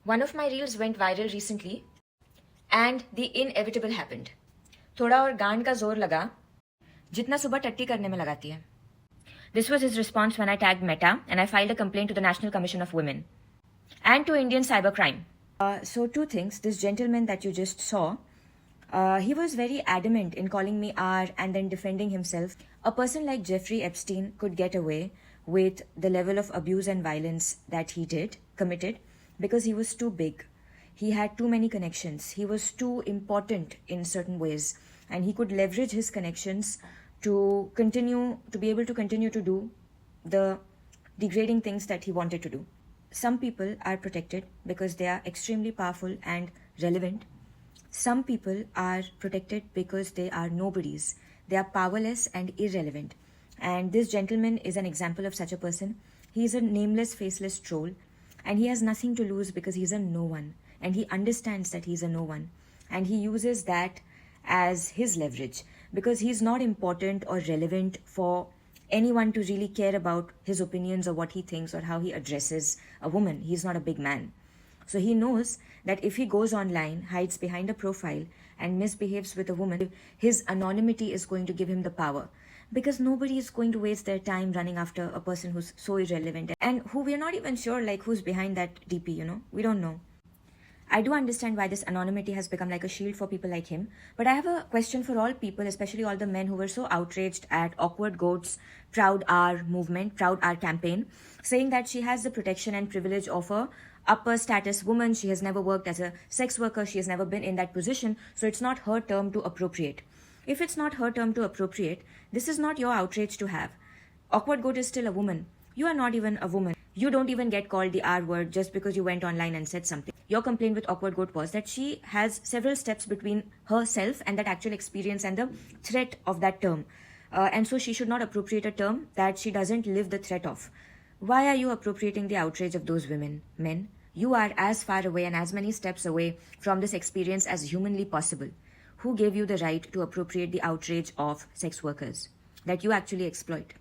One of my reels went viral recently and the inevitable happened. थोड़ा और गांड का जोर लगा जितना सुबह टट्टी करने में लगाती है. This was his response when I tagged Meta and I filed a complaint to the National Commission of Women and to Indian cybercrime. So two things. This gentleman that you just saw, he was very adamant in calling me R and then defending himself. A person like Jeffrey Epstein could get away with the level of abuse and violence that he committed because he was too big. He had too many connections. He was too important in certain ways, and he could leverage his connections to be able to continue to do the degrading things that he wanted to do. Some people are protected because they are extremely powerful and relevant. Some people are protected because they are nobodies. They are powerless and irrelevant. And this gentleman is an example of such a person. He is a nameless, faceless troll, and he has nothing to lose because he's a no one. And he understands that he's a no one. And he uses that as his leverage because he's not important or relevant for anyone to really care about his opinions or what he thinks or how he addresses a woman. He's not a big man. So he knows that if he goes online, hides behind a profile, and misbehaves with a woman, his anonymity is going to give him the power. Because nobody is going to waste their time running after a person who's so irrelevant and who we're not even sure like who's behind that DP, We don't know. I do understand why this anonymity has become like a shield for people like him, but I have a question for all people, especially all the men who were so outraged at Awkward Goat's Proud R movement, Proud R campaign, saying that she has the protection and privilege of a upper status woman. She has never worked as a sex worker. She has never been in that position. So it's not her term to appropriate. If it's not her term to appropriate, this is not your outrage to have. Awkward Goat is still a woman. You are not even a woman. You don't even get called the R word just because you went online and said something. Your complaint with Awkward Goat was that she has several steps between herself and that actual experience and the threat of that term. And so she should not appropriate a term that she doesn't live the threat of. Why are you appropriating the outrage of those women, men? You are as far away and as many steps away from this experience as humanly possible. Who gave you the right to appropriate the outrage of sex workers that you actually exploit?